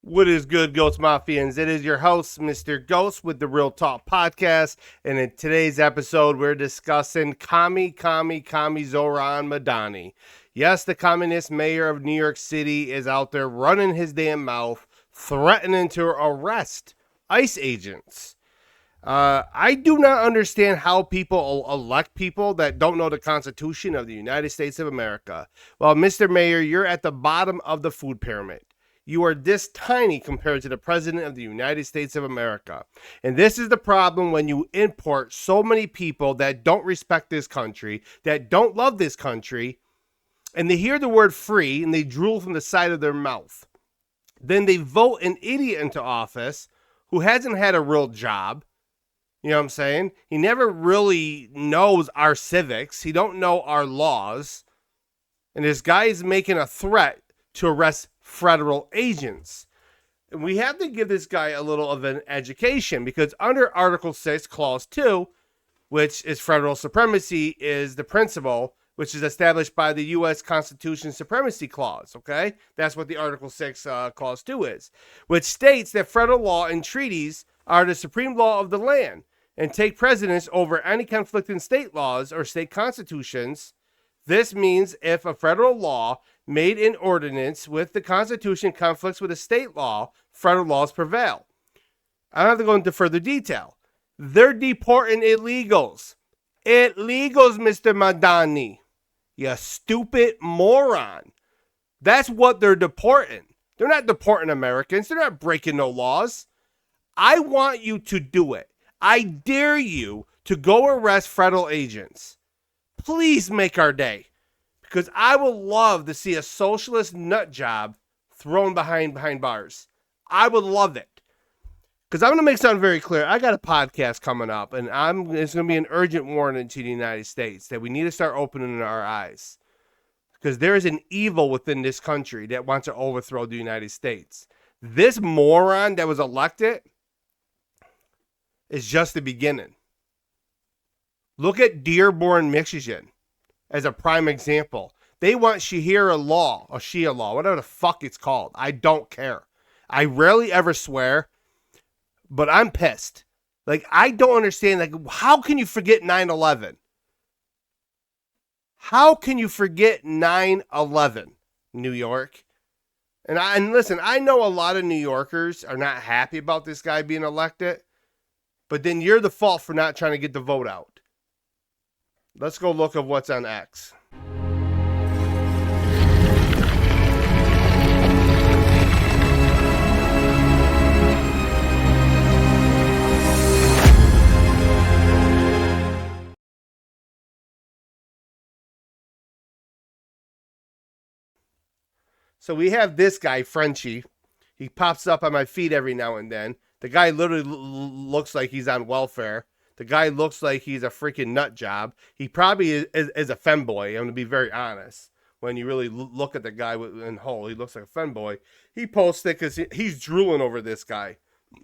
What is good, Ghost Mafians? It is your host, Mr. Ghost, with the Real Talk Podcast. And in today's episode, we're discussing Zoran Mamdani. Yes, the communist mayor of New York City is out there running his damn mouth, threatening to arrest ICE agents. I do not understand how people elect people that don't know the Constitution of the United States of America. Well, Mr. Mayor, you're at the bottom of the food pyramid. You are this tiny compared to the President of the United States of America. And this is the problem when you import so many people that don't respect this country, that don't love this country, and they hear the word free and they drool from the side of their mouth. Then they vote an idiot into office who hasn't had a real job. You know what I'm saying? He never really knows our civics. He don't know our laws. And this guy is making a threat to arrest federal agents. And we have to give this guy a little of an education because under Article 6, Clause 2, which is federal supremacy, is the principle which is established by the U.S. Constitution Supremacy Clause, okay? That's what the Article 6, Clause 2 is, which states that federal law and treaties are the supreme law of the land and take precedence over any conflicting state laws or state constitutions. This means if a federal law made in ordinance with the Constitution conflicts with a state law, federal laws prevail. I don't have to go into further detail. They're deporting illegals. Illegals, Mr. Mamdani. You stupid moron. That's what they're deporting. They're not deporting Americans. They're not breaking no laws. I want you to do it. I dare you to go arrest federal agents. Please make our day. Because I would love to see a socialist nut job thrown behind bars. I would love it. Because I'm going to make something very clear. I got a podcast coming up, and it's going to be an urgent warning to the United States that we need to start opening our eyes. Because there is an evil within this country that wants to overthrow the United States. This moron that was elected is just the beginning. Look at Dearborn, Michigan, as a prime example. They want Shia law, whatever the fuck it's called. I don't care. I rarely ever swear, but I'm pissed. Like, I don't understand. Like, how can you forget 9/11? How can you forget 9/11, New York? And listen, I know a lot of New Yorkers are not happy about this guy being elected, but then you're the fault for not trying to get the vote out. Let's go look at what's on X. So we have this guy, Frenchie. He pops up on my feed every now and then. The guy literally looks like he's on welfare. The guy looks like he's a freaking nut job. He probably is a femboy. I'm going to be very honest. When you really look at the guy in whole, he looks like a femboy. He posts it because he's drooling over this guy.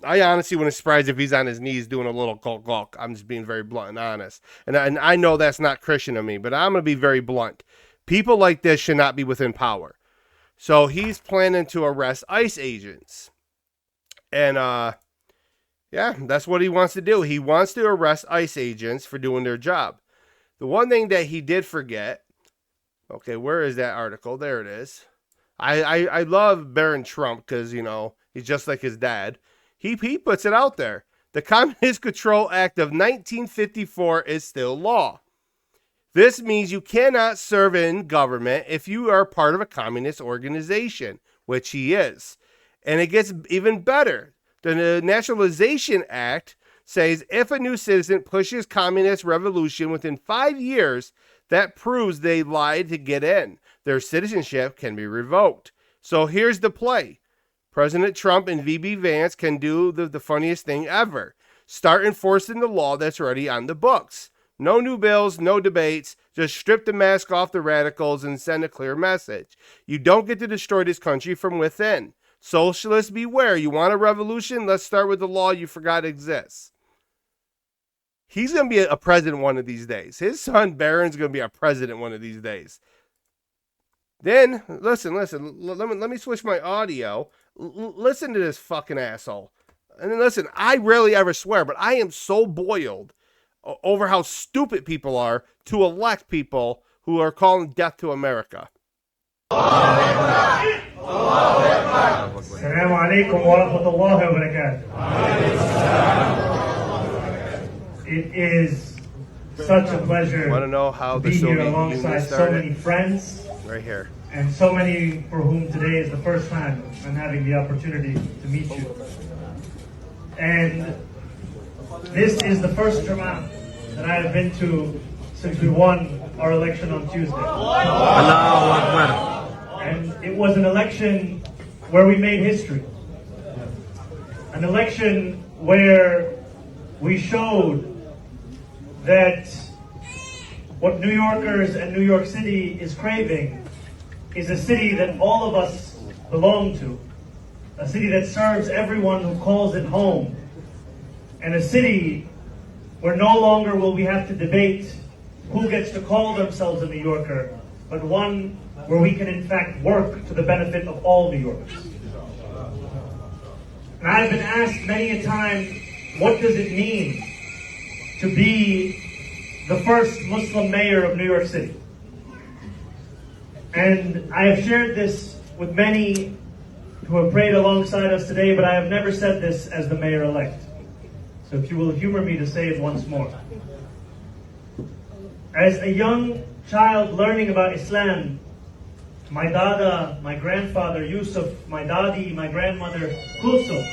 I honestly wouldn't be surprised if he's on his knees doing a little gulk. I'm just being very blunt and honest. And I know that's not Christian of me, but I'm going to be very blunt. People like this should not be within power. So he's planning to arrest ICE agents. And, yeah, that's what he wants to do. He wants to arrest ICE agents for doing their job. The one thing that he did forget, okay, where is that article? There it is. I love Baron Trump because, you know, he's just like his dad. He puts it out there. The Communist Control Act of 1954 is still law. This means you cannot serve in government if you are part of a communist organization, which he is. And it gets even better. The Nationalization Act says if a new citizen pushes communist revolution within 5 years, that proves they lied to get in. Their citizenship can be revoked. So here's the play. President Trump and VB Vance can do the funniest thing ever. Start enforcing the law that's already on the books. No new bills, no debates. Just strip the mask off the radicals and send a clear message. You don't get to destroy this country from within. Socialists, beware. You want a revolution? Let's start with the law you forgot exists. He's going to be a president one of these days. His son, Barron's going to be a president one of these days. Then, listen. Let me switch my audio. Listen to this fucking asshole. And then listen, I rarely ever swear, but I am so boiled over how stupid people are to elect people who are calling death to America. Assalamu alaikum wa rahmatullahi wa barakatuh. It is such a pleasure Want to know how to the be here Soviet alongside Union so started? many friends Right here. and so many for whom today is the first time I'm having the opportunity to meet you. And this is the first Jamaat that I have been to since we won our election on Tuesday. Allahu Akbar. And it was an election where we made history. An election where we showed that what New Yorkers and New York City is craving is a city that all of us belong to. A city that serves everyone who calls it home. And a city where no longer will we have to debate who gets to call themselves a New Yorker, but one where we can in fact work to the benefit of all New Yorkers. And I've been asked many a time, what does it mean to be the first Muslim mayor of New York City? And I have shared this with many who have prayed alongside us today, but I have never said this as the mayor-elect. So if you will humor me to say it once more. As a young child learning about Islam, my dada, my grandfather Yusuf, my dadi, my grandmother Kulsum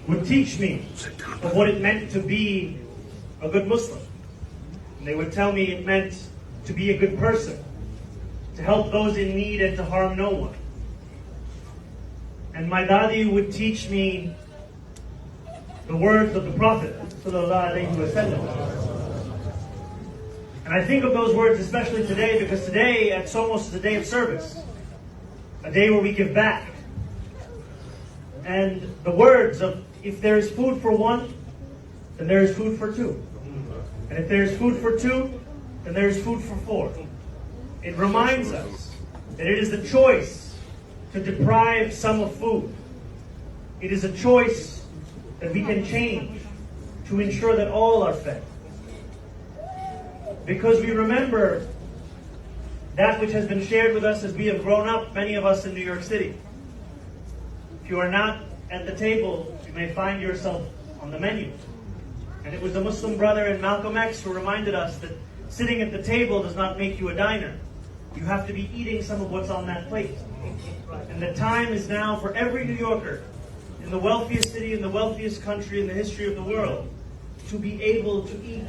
would teach me of what it meant to be a good Muslim. And they would tell me it meant to be a good person, to help those in need and to harm no one. And my dadi would teach me the words of the Prophet ﷺ. And I think of those words especially today because today at Somos is a day of service, a day where we give back. And the words of, if there is food for one, then there is food for two. And if there is food for two, then there is food for four. It reminds us that it is the choice to deprive some of food. It is a choice that we can change to ensure that all are fed. Because we remember that which has been shared with us as we have grown up, many of us in New York City. If you are not at the table, you may find yourself on the menu. And it was a Muslim brother in Malcolm X who reminded us that sitting at the table does not make you a diner. You have to be eating some of what's on that plate. And the time is now for every New Yorker in the wealthiest city, in the wealthiest country in the history of the world, to be able to eat,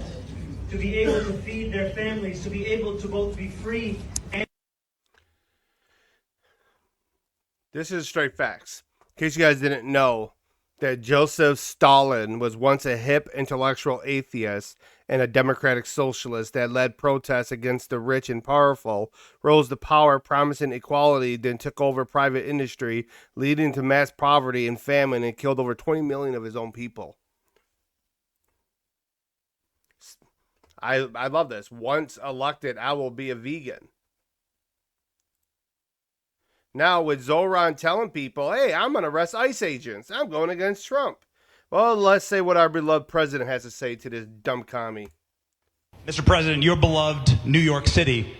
to be able to feed their families, to be able to both be free and... This is straight facts. In case you guys didn't know that Joseph Stalin was once a hip intellectual atheist and a democratic socialist that led protests against the rich and powerful, rose to power promising equality, then took over private industry, leading to mass poverty and famine, and killed over 20 million of his own people. I love this. Once elected, I will be a vegan. Now with Zohran telling people, hey, I'm going to arrest ICE agents. I'm going against Trump. Well, let's say what our beloved president has to say to this dumb commie. Mr. President, your beloved New York City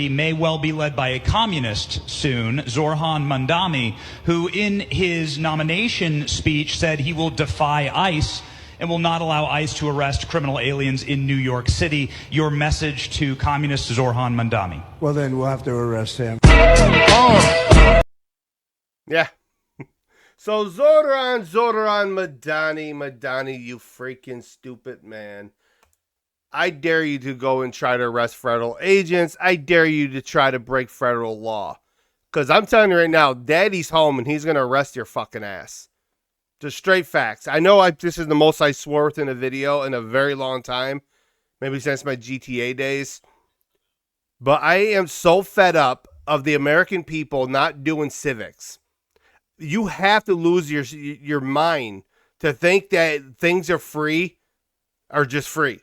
may well be led by a communist soon, Zoran Mamdani, who in his nomination speech said he will defy ICE and will not allow ICE to arrest criminal aliens in New York City. Your message to communist Zoran Mamdani. Well, then we'll have to arrest him. Oh. Yeah. So Zoran Mamdani, you freaking stupid man. I dare you to go and try to arrest federal agents. I dare you to try to break federal law. Because I'm telling you right now, Daddy's home and he's going to arrest your fucking ass. Just straight facts. I know this is the most I swore within a video in a very long time. Maybe since my GTA days. But I am so fed up of the American people not doing civics. You have to lose your mind to think that things are free or just free.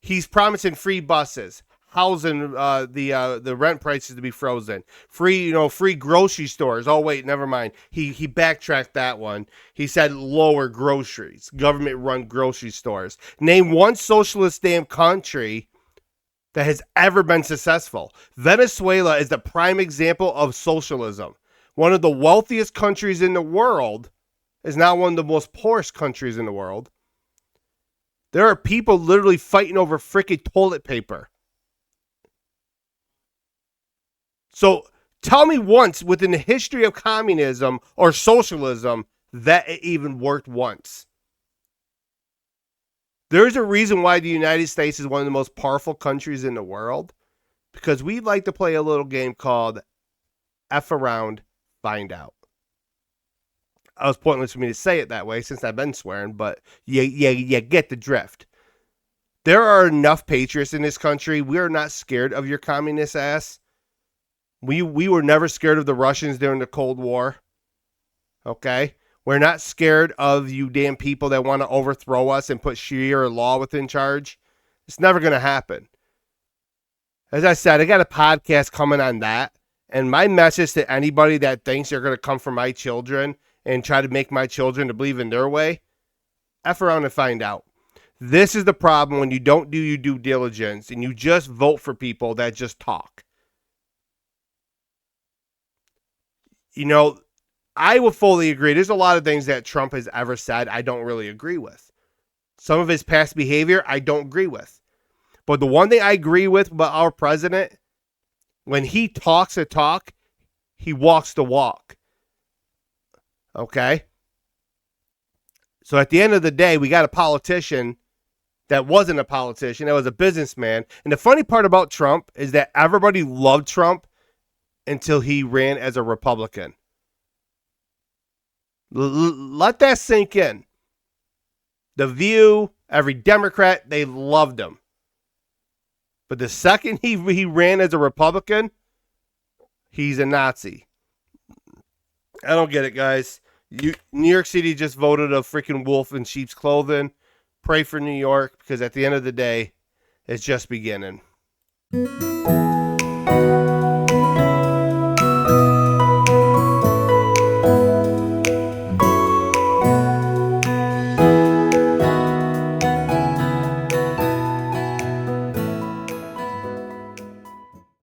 He's promising free buses. housing, the rent prices to be frozen. Free grocery stores. Oh wait, never mind. He backtracked that one. He said lower groceries, government run grocery stores. Name one socialist damn country that has ever been successful. Venezuela is the prime example of socialism. One of the wealthiest countries in the world is now one of the most poorest countries in the world. There are people literally fighting over freaking toilet paper. So tell me once within the history of communism or socialism that it even worked once. There's a reason why the United States is one of the most powerful countries in the world, because we like to play a little game called F around, find out. It was pointless for me to say it that way since I've been swearing, but you get the drift. There are enough patriots in this country. We are not scared of your communist ass. We were never scared of the Russians during the Cold War. Okay? We're not scared of you damn people that want to overthrow us and put Sharia law within charge. It's never going to happen. As I said, I got a podcast coming on that. And my message to anybody that thinks they're going to come for my children and try to make my children to believe in their way, F around and find out. This is the problem when you don't do your due diligence and you just vote for people that just talk. You know, I will fully agree. There's a lot of things that Trump has ever said I don't really agree with. Some of his past behavior I don't agree with. But the one thing I agree with about our president, when he talks the talk, he walks the walk. Okay? So at the end of the day, we got a politician that wasn't a politician, that was a businessman. And the funny part about Trump is that everybody loved Trump until he ran as a Republican. Let that sink in. The View, every Democrat, they loved him. But the second he ran as a Republican, he's a Nazi. I don't get it, guys. New York City just voted a freaking wolf in sheep's clothing. Pray for New York, because at the end of the day, it's just beginning.